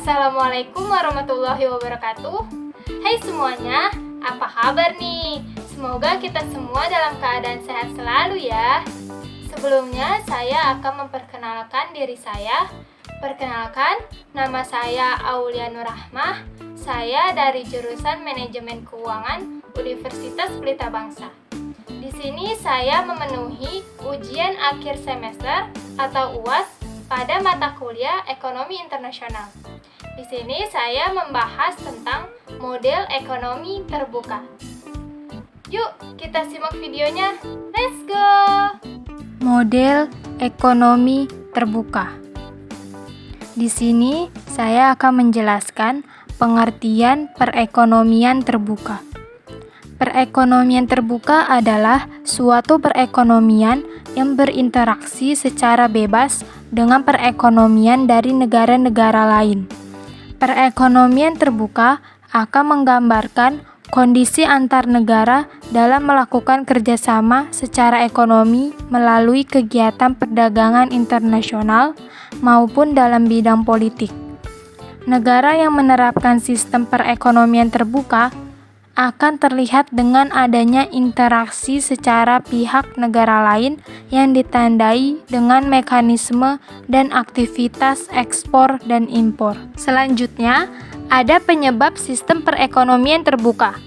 Assalamualaikum warahmatullahi wabarakatuh. Hai semuanya, apa kabar nih? Semoga kita semua dalam keadaan sehat selalu ya. Sebelumnya saya akan memperkenalkan diri saya. Perkenalkan, nama saya Aulia Nurrahmah. Saya dari jurusan Manajemen Keuangan Universitas Pelita Bangsa. Di sini saya memenuhi ujian akhir semester atau UAS pada mata kuliah Ekonomi Internasional. Di sini saya membahas tentang model ekonomi terbuka. Yuk, kita simak videonya. Let's go! Model ekonomi terbuka. Di sini saya akan menjelaskan pengertian perekonomian terbuka. Perekonomian terbuka adalah suatu perekonomian yang berinteraksi secara bebas dengan perekonomian dari negara-negara lain. Perekonomian terbuka akan menggambarkan kondisi antar negara dalam melakukan kerjasama secara ekonomi melalui kegiatan perdagangan internasional maupun dalam bidang politik. Negara yang menerapkan sistem perekonomian terbuka akan terlihat dengan adanya interaksi secara pihak negara lain yang ditandai dengan mekanisme dan aktivitas ekspor dan impor. Selanjutnya, ada penyebab sistem perekonomian terbuka.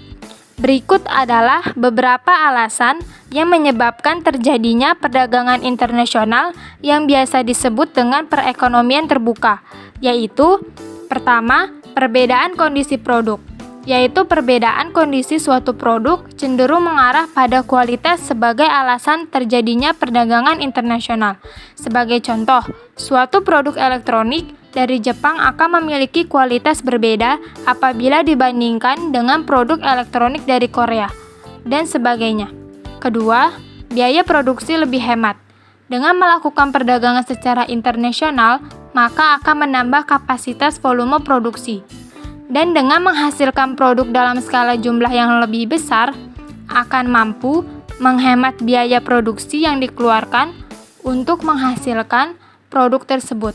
Berikut adalah beberapa alasan yang menyebabkan terjadinya perdagangan internasional yang biasa disebut dengan perekonomian terbuka, yaitu pertama, perbedaan kondisi produk, yaitu perbedaan kondisi suatu produk cenderung mengarah pada kualitas sebagai alasan terjadinya perdagangan internasional. Sebagai contoh, suatu produk elektronik dari Jepang akan memiliki kualitas berbeda apabila dibandingkan dengan produk elektronik dari Korea, dan sebagainya. Kedua, biaya produksi lebih hemat. Dengan melakukan perdagangan secara internasional, maka akan menambah kapasitas volume produksi. Dan dengan menghasilkan produk dalam skala jumlah yang lebih besar, akan mampu menghemat biaya produksi yang dikeluarkan untuk menghasilkan produk tersebut.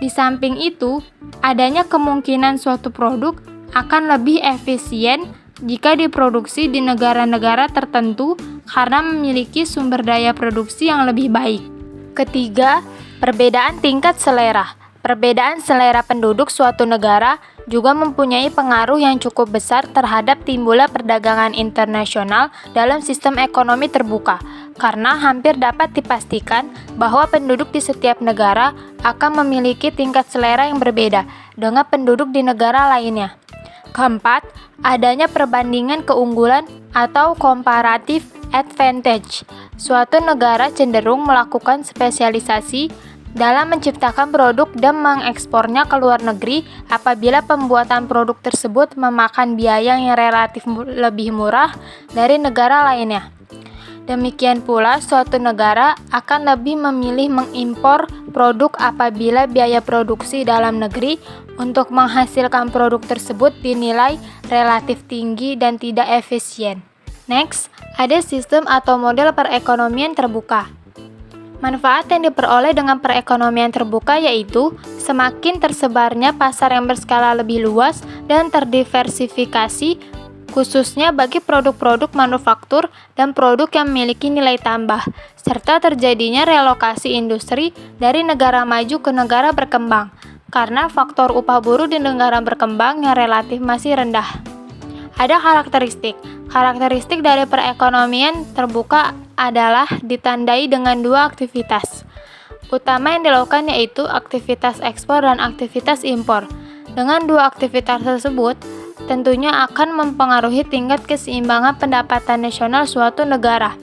Di samping itu, adanya kemungkinan suatu produk akan lebih efisien jika diproduksi di negara-negara tertentu karena memiliki sumber daya produksi yang lebih baik. Ketiga, perbedaan tingkat selera. Perbedaan selera penduduk suatu negara juga mempunyai pengaruh yang cukup besar terhadap timbulnya perdagangan internasional dalam sistem ekonomi terbuka, karena hampir dapat dipastikan bahwa penduduk di setiap negara akan memiliki tingkat selera yang berbeda dengan penduduk di negara lainnya. Keempat, adanya perbandingan keunggulan atau comparative advantage. Suatu negara cenderung melakukan spesialisasi dalam menciptakan produk dan mengekspornya ke luar negeri apabila pembuatan produk tersebut memakan biaya yang relatif lebih murah dari negara lainnya. Demikian pula, suatu negara akan lebih memilih mengimpor produk apabila biaya produksi dalam negeri untuk menghasilkan produk tersebut dinilai relatif tinggi dan tidak efisien. Next, ada sistem atau model perekonomian terbuka. Manfaat yang diperoleh dengan perekonomian terbuka yaitu semakin tersebarnya pasar yang berskala lebih luas dan terdiversifikasi, khususnya bagi produk-produk manufaktur dan produk yang memiliki nilai tambah, serta terjadinya relokasi industri dari negara maju ke negara berkembang, karena faktor upah buruh di negara berkembang yang relatif masih rendah. Ada karakteristik dari perekonomian terbuka adalah ditandai dengan dua aktivitas utama yang dilakukan, yaitu aktivitas ekspor dan aktivitas impor. Dengan dua aktivitas tersebut, tentunya akan mempengaruhi tingkat keseimbangan pendapatan nasional suatu negara.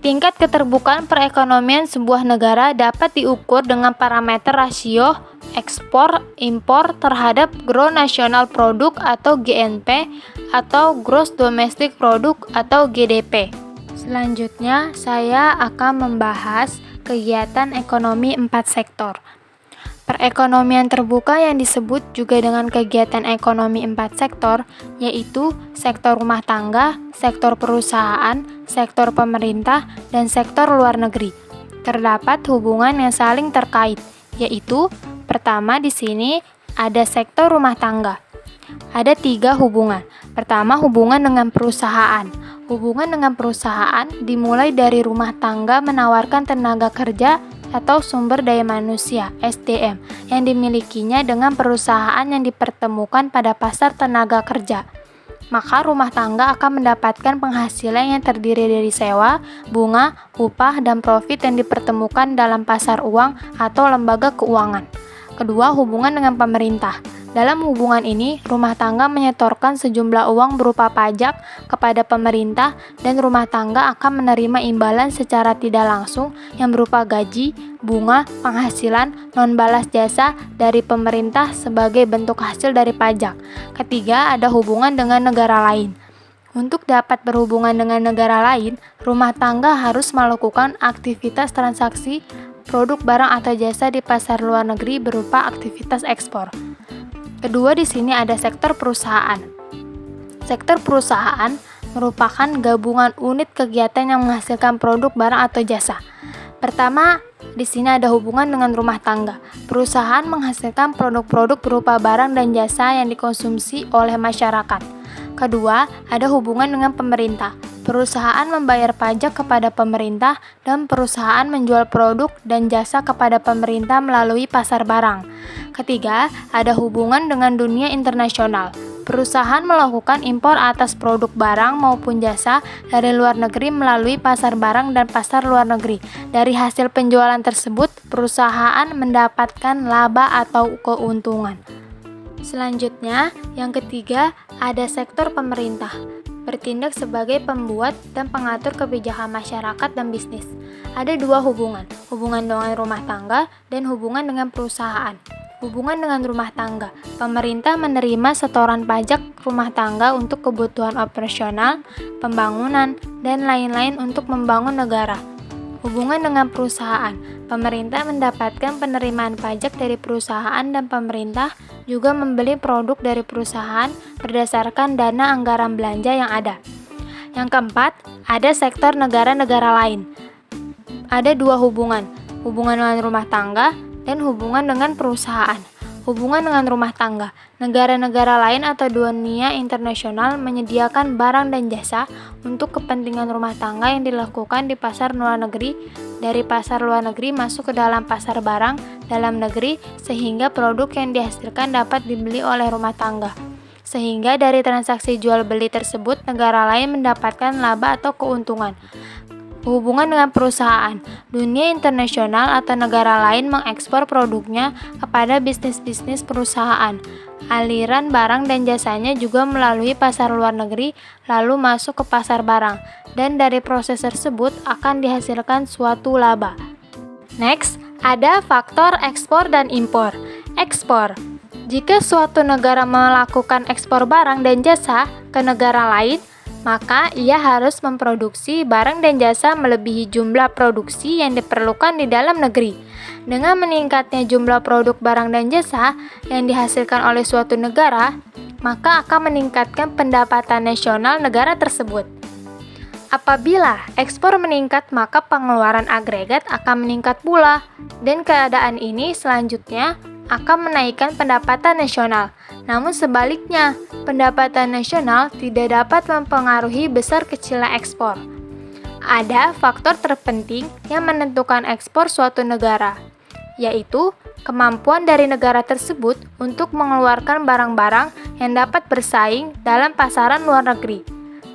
Tingkat keterbukaan perekonomian sebuah negara dapat diukur dengan parameter rasio ekspor-impor terhadap Gross National Product atau GNP atau Gross Domestic Product atau GDP. Selanjutnya, saya akan membahas kegiatan ekonomi 4 sektor. Perekonomian terbuka yang disebut juga dengan kegiatan ekonomi 4 sektor, yaitu sektor rumah tangga, sektor perusahaan, sektor pemerintah, dan sektor luar negeri. Terdapat hubungan yang saling terkait, yaitu pertama di sini ada sektor rumah tangga. Ada 3 hubungan. Pertama, hubungan dengan perusahaan. Hubungan dengan perusahaan dimulai dari rumah tangga menawarkan tenaga kerja atau sumber daya manusia (SDM) yang dimilikinya dengan perusahaan yang dipertemukan pada pasar tenaga kerja. Maka rumah tangga akan mendapatkan penghasilan yang terdiri dari sewa, bunga, upah, dan profit yang dipertemukan dalam pasar uang atau lembaga keuangan. Kedua, hubungan dengan pemerintah. Dalam hubungan ini, rumah tangga menyetorkan sejumlah uang berupa pajak kepada pemerintah dan rumah tangga akan menerima imbalan secara tidak langsung yang berupa gaji, bunga, penghasilan, non-balas jasa dari pemerintah sebagai bentuk hasil dari pajak. Ketiga, ada hubungan dengan negara lain. Untuk dapat berhubungan dengan negara lain, rumah tangga harus melakukan aktivitas transaksi produk barang atau jasa di pasar luar negeri berupa aktivitas ekspor. Kedua, di sini ada sektor perusahaan. Sektor perusahaan merupakan gabungan unit kegiatan yang menghasilkan produk barang atau jasa. Pertama, di sini ada hubungan dengan rumah tangga. Perusahaan menghasilkan produk-produk berupa barang dan jasa yang dikonsumsi oleh masyarakat. Kedua, ada hubungan dengan pemerintah. Perusahaan membayar pajak kepada pemerintah dan perusahaan menjual produk dan jasa kepada pemerintah melalui pasar barang. Ketiga, ada hubungan dengan dunia internasional. Perusahaan melakukan impor atas produk barang maupun jasa dari luar negeri melalui pasar barang dan pasar luar negeri. Dari hasil penjualan tersebut, perusahaan mendapatkan laba atau keuntungan. Selanjutnya, yang ketiga, ada sektor pemerintah. Bertindak sebagai pembuat dan pengatur kebijakan masyarakat dan bisnis. Ada 2 hubungan dengan rumah tangga dan hubungan dengan perusahaan. Hubungan dengan rumah tangga. Pemerintah menerima setoran pajak rumah tangga untuk kebutuhan operasional, pembangunan, dan lain-lain untuk membangun negara. Hubungan dengan perusahaan. Pemerintah mendapatkan penerimaan pajak dari perusahaan dan pemerintah juga membeli produk dari perusahaan berdasarkan dana anggaran belanja yang ada. Yang keempat, ada sektor negara-negara lain. Ada 2 hubungan dengan rumah tangga dan hubungan dengan perusahaan. Hubungan dengan rumah tangga. Negara-negara lain atau dunia internasional menyediakan barang dan jasa untuk kepentingan rumah tangga yang dilakukan di pasar luar negeri. Dari pasar luar negeri masuk ke dalam pasar barang dalam negeri sehingga produk yang dihasilkan dapat dibeli oleh rumah tangga. Sehingga dari transaksi jual beli tersebut negara lain mendapatkan laba atau keuntungan. Hubungan dengan perusahaan. Dunia internasional atau negara lain mengekspor produknya kepada bisnis-bisnis perusahaan. Aliran barang dan jasanya juga melalui pasar luar negeri lalu masuk ke pasar barang, dan dari proses tersebut akan dihasilkan suatu laba. Next, ada faktor ekspor dan impor. Ekspor. Jika suatu negara melakukan ekspor barang dan jasa ke negara lain, maka ia harus memproduksi barang dan jasa melebihi jumlah produksi yang diperlukan di dalam negeri. Dengan meningkatnya jumlah produk barang dan jasa yang dihasilkan oleh suatu negara, maka akan meningkatkan pendapatan nasional negara tersebut. Apabila ekspor meningkat, maka pengeluaran agregat akan meningkat pula, dan keadaan ini selanjutnya akan menaikkan pendapatan nasional. Namun sebaliknya, pendapatan nasional tidak dapat mempengaruhi besar kecilnya ekspor. Ada faktor terpenting yang menentukan ekspor suatu negara, yaitu kemampuan dari negara tersebut untuk mengeluarkan barang-barang yang dapat bersaing dalam pasaran luar negeri,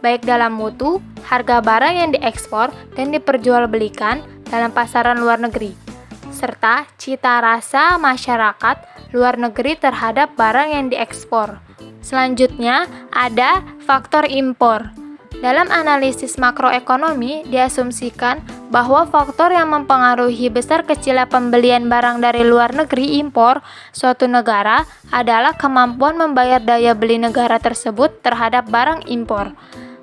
baik dalam mutu, harga barang yang diekspor dan diperjualbelikan dalam pasaran luar negeri, serta cita rasa masyarakat luar negeri terhadap barang yang diekspor. Selanjutnya, ada faktor impor. Dalam analisis makroekonomi, diasumsikan bahwa faktor yang mempengaruhi besar kecilnya pembelian barang dari luar negeri impor suatu negara adalah kemampuan membayar daya beli negara tersebut terhadap barang impor.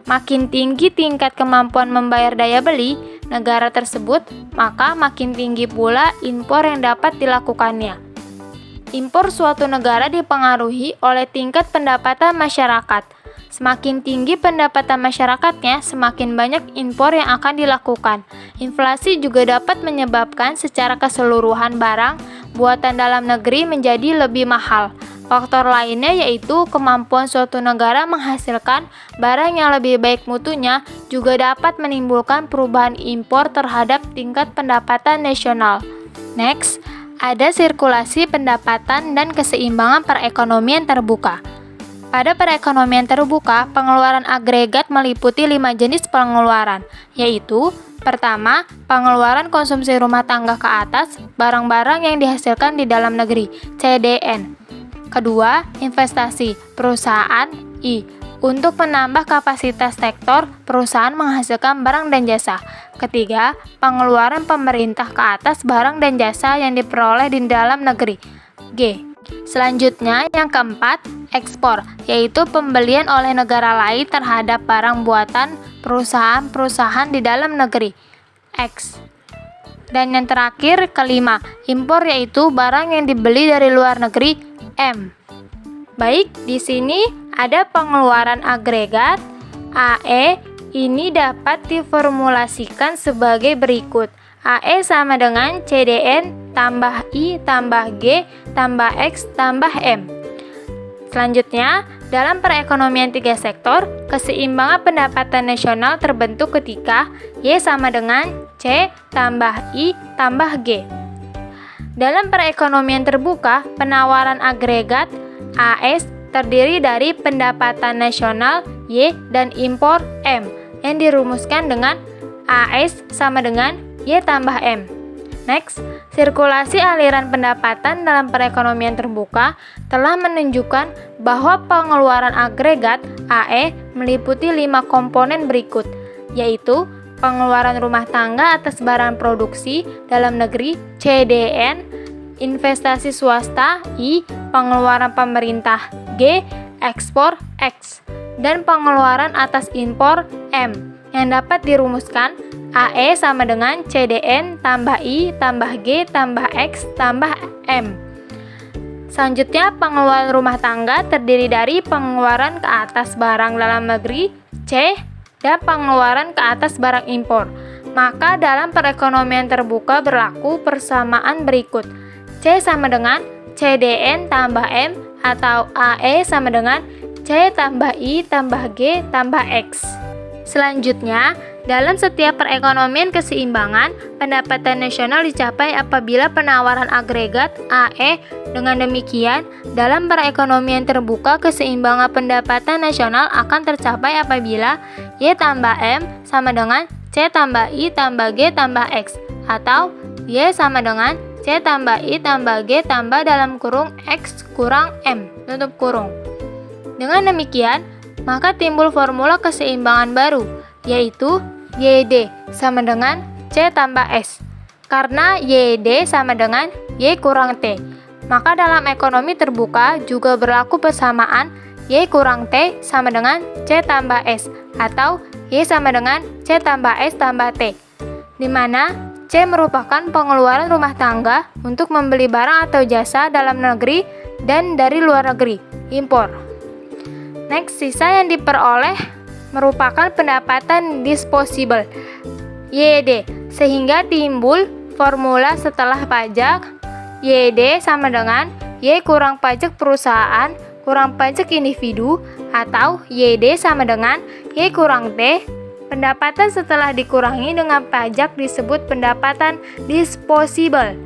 Makin tinggi tingkat kemampuan membayar daya beli negara tersebut, maka makin tinggi pula impor yang dapat dilakukannya. Impor suatu negara dipengaruhi oleh tingkat pendapatan masyarakat. Semakin tinggi pendapatan masyarakatnya, semakin banyak impor yang akan dilakukan. Inflasi juga dapat menyebabkan secara keseluruhan barang buatan dalam negeri menjadi lebih mahal. Faktor lainnya yaitu kemampuan suatu negara menghasilkan barang yang lebih baik mutunya juga dapat menimbulkan perubahan impor terhadap tingkat pendapatan nasional. Next, ada sirkulasi pendapatan dan keseimbangan perekonomian terbuka. Pada perekonomian terbuka, pengeluaran agregat meliputi 5 jenis pengeluaran, yaitu pertama, pengeluaran konsumsi rumah tangga ke atas, barang-barang yang dihasilkan di dalam negeri, CDN. Kedua, investasi perusahaan I. Untuk menambah kapasitas sektor, perusahaan menghasilkan barang dan jasa. Ketiga, pengeluaran pemerintah ke atas barang dan jasa yang diperoleh di dalam negeri, G. Selanjutnya, yang keempat, ekspor, yaitu pembelian oleh negara lain terhadap barang buatan perusahaan-perusahaan di dalam negeri, X. Dan yang terakhir, kelima, impor, yaitu barang yang dibeli dari luar negeri, M. Baik, di sini ada pengeluaran agregat AE. Ini dapat diformulasikan sebagai berikut. AE sama dengan CDN tambah I tambah G tambah X tambah M. Selanjutnya, dalam perekonomian 3 sektor, keseimbangan pendapatan nasional terbentuk ketika Y sama dengan C tambah I tambah G. Dalam perekonomian terbuka, penawaran agregat AS terdiri dari pendapatan nasional Y dan impor M yang dirumuskan dengan AS sama dengan Y tambah M. Next, sirkulasi aliran pendapatan dalam perekonomian terbuka telah menunjukkan bahwa pengeluaran agregat AE meliputi 5 komponen berikut, yaitu pengeluaran rumah tangga atas barang produksi dalam negeri CDN, investasi swasta I, pengeluaran pemerintah G, ekspor X, dan pengeluaran atas impor M yang dapat dirumuskan AE sama dengan CDN tambah I tambah G tambah X tambah M. Selanjutnya, pengeluaran rumah tangga terdiri dari pengeluaran ke atas barang dalam negeri C dan pengeluaran ke atas barang impor. Maka dalam perekonomian terbuka berlaku persamaan berikut. C sama dengan CDN tambah M atau AE sama dengan C tambah I tambah G tambah X. Selanjutnya, dalam setiap perekonomian keseimbangan, pendapatan nasional dicapai apabila penawaran agregat AE. Dengan demikian, dalam perekonomian terbuka, keseimbangan pendapatan nasional akan tercapai apabila Y tambah M sama dengan C tambah I tambah G tambah X atau Y sama dengan C tambah I tambah G tambah dalam kurung X kurang M tutup kurung. Dengan demikian, maka timbul formula keseimbangan baru, yaitu YD sama dengan C tambah S. Karena YD sama dengan Y kurang T, maka dalam ekonomi terbuka juga berlaku persamaan Y kurang T sama dengan C tambah S atau Y sama dengan C tambah S tambah T, di mana C merupakan pengeluaran rumah tangga untuk membeli barang atau jasa dalam negeri dan dari luar negeri, impor. Next, sisa yang diperoleh merupakan pendapatan disposable, YD, sehingga timbul formula setelah pajak, YD sama dengan Y kurang pajak perusahaan kurang pajak individu atau YD sama dengan Y kurang T. Pendapatan setelah dikurangi dengan pajak disebut pendapatan disposable,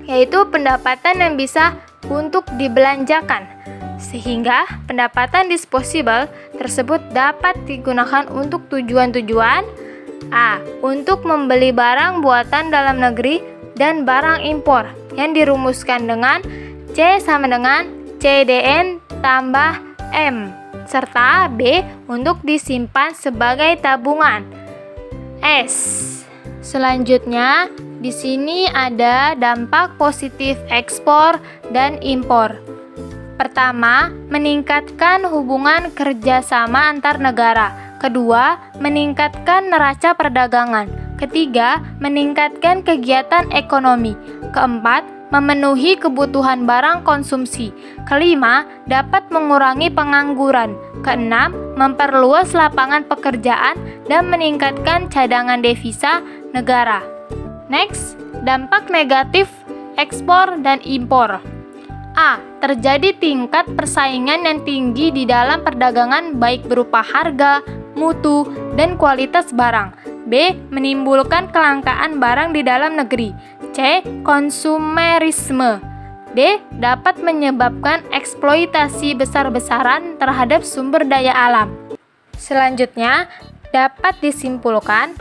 yaitu pendapatan yang bisa untuk dibelanjakan. Sehingga pendapatan disposable tersebut dapat digunakan untuk tujuan-tujuan A. Untuk membeli barang buatan dalam negeri dan barang impor yang dirumuskan dengan C sama dengan CDN tambah M, serta B untuk disimpan sebagai tabungan, S. Selanjutnya, di sini ada dampak positif ekspor dan impor. Pertama, meningkatkan hubungan kerjasama antar negara. Kedua, meningkatkan neraca perdagangan. Ketiga, meningkatkan kegiatan ekonomi. Keempat, memenuhi kebutuhan barang konsumsi. Kelima, dapat mengurangi pengangguran. Keenam, memperluas lapangan pekerjaan dan meningkatkan cadangan devisa negara. Next, dampak negatif ekspor dan impor. A. terjadi tingkat persaingan yang tinggi di dalam perdagangan baik berupa harga, mutu, dan kualitas barang. B. Menimbulkan kelangkaan barang di dalam negeri. C. Konsumerisme. D. Dapat menyebabkan eksploitasi besar-besaran terhadap sumber daya alam. Selanjutnya, dapat disimpulkan,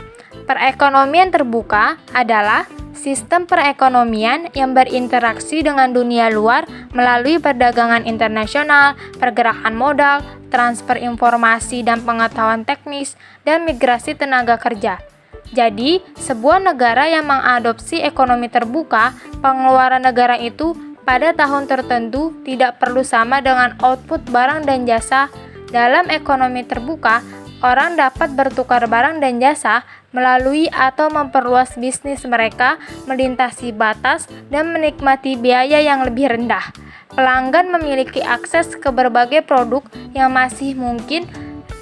perekonomian terbuka adalah sistem perekonomian yang berinteraksi dengan dunia luar melalui perdagangan internasional, pergerakan modal, transfer informasi dan pengetahuan teknis, dan migrasi tenaga kerja. Jadi, sebuah negara yang mengadopsi ekonomi terbuka, pengeluaran negara itu pada tahun tertentu tidak perlu sama dengan output barang dan jasa. Dalam ekonomi terbuka, orang dapat bertukar barang dan jasa melalui atau memperluas bisnis mereka, melintasi batas, dan menikmati biaya yang lebih rendah. Pelanggan memiliki akses ke berbagai produk yang masih mungkin.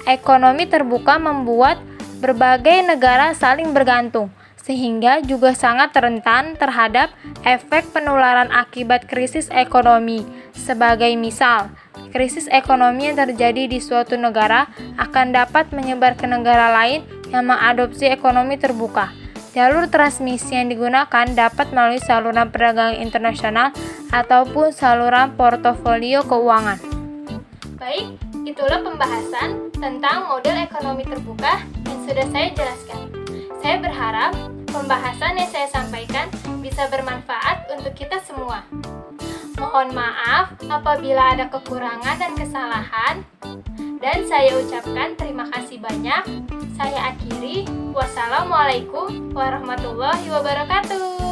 Ekonomi terbuka membuat berbagai negara saling bergantung, sehingga juga sangat rentan terhadap efek penularan akibat krisis ekonomi. Sebagai misal, krisis ekonomi yang terjadi di suatu negara akan dapat menyebar ke negara lain yang mengadopsi ekonomi terbuka. Jalur transmisi yang digunakan dapat melalui saluran perdagangan internasional ataupun saluran portofolio keuangan. Baik, itulah pembahasan tentang model ekonomi terbuka yang sudah saya jelaskan. Saya berharap pembahasan yang saya sampaikan bisa bermanfaat untuk kita semua. Mohon maaf apabila ada kekurangan dan kesalahan. Dan saya ucapkan terima kasih banyak. Saya akhiri. Wassalamualaikum warahmatullahi wabarakatuh.